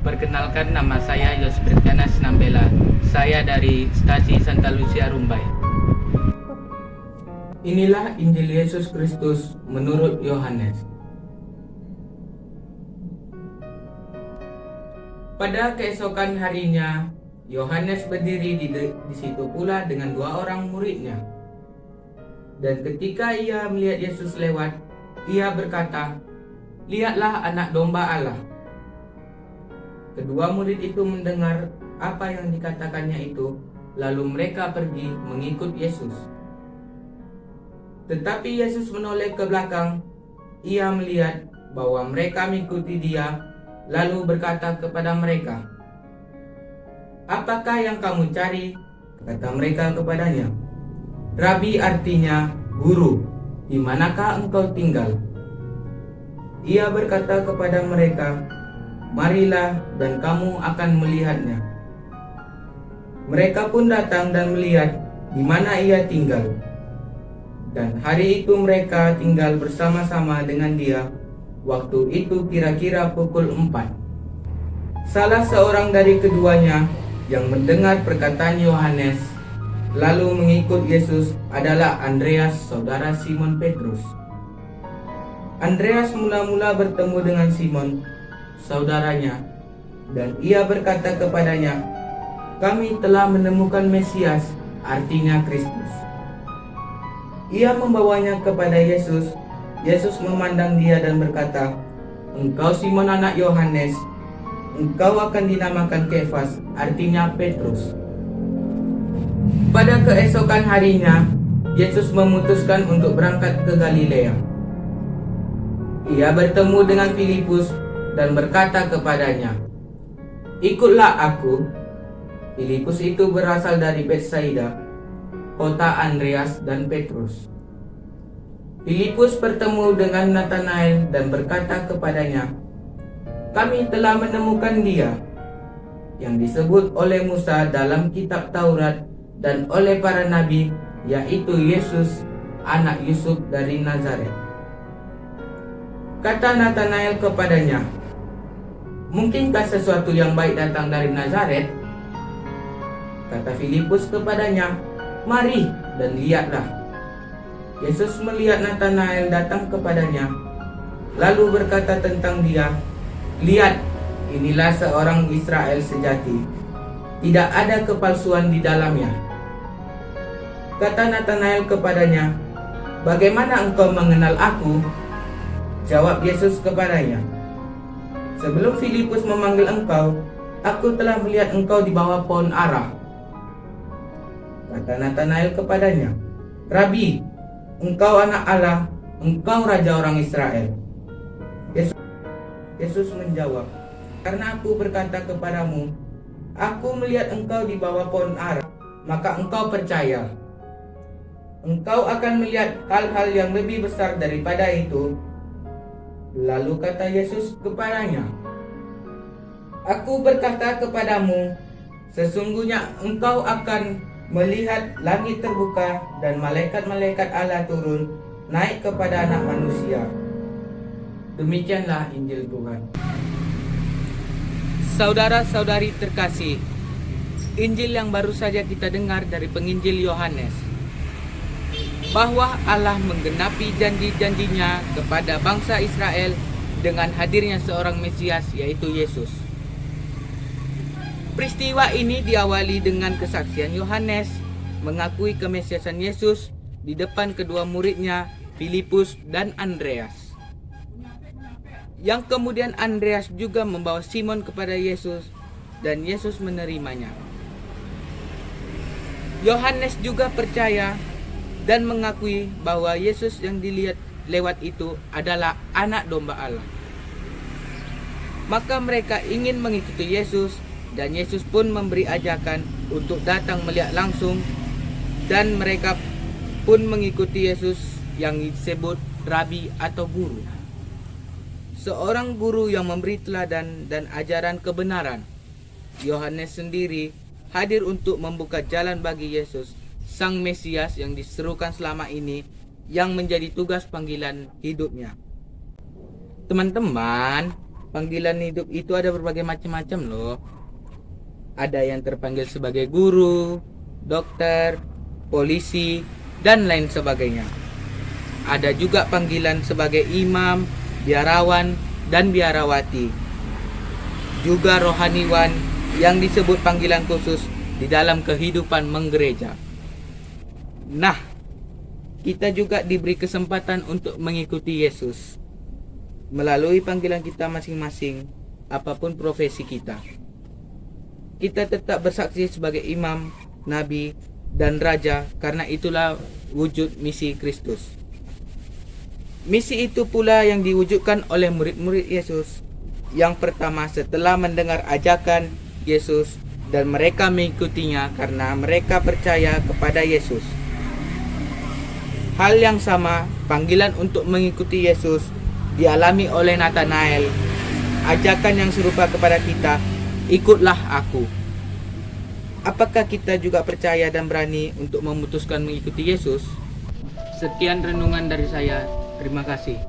Perkenalkan, nama saya Yosbert Nambela. Saya dari Stasi Santa Lucia Rumbai. Inilah Injil Yesus Kristus menurut Yohanes. Pada keesokan harinya, Yohanes berdiri di situ pula dengan 2 orang muridnya. Dan ketika ia melihat Yesus lewat, ia berkata, "Lihatlah anak domba Allah." Kedua murid itu mendengar apa yang dikatakannya itu, lalu mereka pergi mengikut Yesus. Tetapi Yesus menoleh ke belakang. Ia melihat bahwa mereka mengikuti dia, lalu berkata kepada mereka, "Apakah yang kamu cari?" Kata mereka kepadanya, "Rabi," artinya guru, "di manakah engkau tinggal?" Ia berkata kepada mereka, "Marilah dan kamu akan melihatnya." Mereka pun datang dan melihat di mana ia tinggal. Dan hari itu mereka tinggal bersama-sama dengan dia. Waktu itu kira-kira pukul 4. Salah seorang dari keduanya yang mendengar perkataan Yohanes lalu mengikut Yesus adalah Andreas, saudara Simon Petrus. Andreas mula-mula bertemu dengan Simon, saudaranya, dan ia berkata kepadanya, "Kami telah menemukan Mesias," artinya Kristus. Ia membawanya kepada Yesus. Yesus memandang dia dan berkata, "Engkau Simon anak Yohanes, engkau akan dinamakan Kefas," artinya Petrus. Pada keesokan harinya, Yesus memutuskan untuk berangkat ke Galilea. Ia bertemu dengan Filipus dan berkata kepadanya, "Ikutlah aku." Filipus itu berasal dari Betsaida, kota Andreas dan Petrus. Filipus bertemu dengan Nathanael dan berkata kepadanya, "Kami telah menemukan Dia yang disebut oleh Musa dalam kitab Taurat dan oleh para nabi, yaitu Yesus, anak Yusuf dari Nazaret." Kata Nathanael kepadanya, "Mungkinkah sesuatu yang baik datang dari Nazaret?" Kata Filipus kepadanya, "Mari dan lihatlah." Yesus melihat Nathanael datang kepadanya, lalu berkata tentang dia, "Lihat, inilah seorang Israel sejati. Tidak ada kepalsuan di dalamnya." Kata Nathanael kepadanya, "Bagaimana engkau mengenal aku?" Jawab Yesus kepadanya, "Sebelum Filipus memanggil engkau, aku telah melihat engkau di bawah pohon ara." Kata Nathanael kepadanya, "Rabi, engkau anak Allah, engkau raja orang Israel." Yesus menjawab, "Karena aku berkata kepadamu, aku melihat engkau di bawah pohon ara, maka engkau percaya. Engkau akan melihat hal-hal yang lebih besar daripada itu." Lalu kata Yesus kepadanya, "Aku berkata kepadamu, sesungguhnya engkau akan melihat langit terbuka dan malaikat-malaikat Allah turun naik kepada Anak Manusia." Demikianlah Injil Tuhan. Saudara-saudari terkasih, Injil yang baru saja kita dengar dari penginjil Yohanes, bahwa Allah menggenapi janji-janjinya kepada bangsa Israel dengan hadirnya seorang Mesias, yaitu Yesus. Peristiwa ini diawali dengan kesaksian Yohanes mengakui kemesiasan Yesus di depan kedua muridnya, Filipus dan Andreas. Yang kemudian Andreas juga membawa Simon kepada Yesus dan Yesus menerimanya. Yohanes juga percaya dan mengakui bahwa Yesus yang dilihat lewat itu adalah anak domba Allah. Maka mereka ingin mengikuti Yesus, dan Yesus pun memberi ajakan untuk datang melihat langsung, dan mereka pun mengikuti Yesus yang disebut Rabi atau guru. Seorang guru yang memberi teladan dan ajaran kebenaran. Yohanes sendiri hadir untuk membuka jalan bagi Yesus, Sang Mesias yang diserukan selama ini, yang menjadi tugas panggilan hidupnya. Teman-teman, Panggilan hidup itu ada berbagai macam-macam loh. Ada yang terpanggil sebagai guru, dokter, polisi, dan lain sebagainya. Ada juga panggilan sebagai imam, biarawan, dan biarawati. Juga rohaniwan yang disebut panggilan khusus di dalam kehidupan menggereja. Nah, kita juga diberi kesempatan untuk mengikuti Yesus melalui panggilan kita masing-masing, apapun profesi kita. Kita tetap bersaksi sebagai imam, nabi, dan raja karena itulah wujud misi Kristus. Misi itu pula yang diwujudkan oleh murid-murid Yesus. Yang pertama, setelah mendengar ajakan Yesus dan mereka mengikutinya karena mereka percaya kepada Yesus. Hal yang sama, panggilan untuk mengikuti Yesus dialami oleh Nathanael. Ajakan yang serupa kepada kita, ikutlah aku. Apakah kita juga percaya dan berani untuk memutuskan mengikuti Yesus? Sekian renungan dari saya. Terima kasih.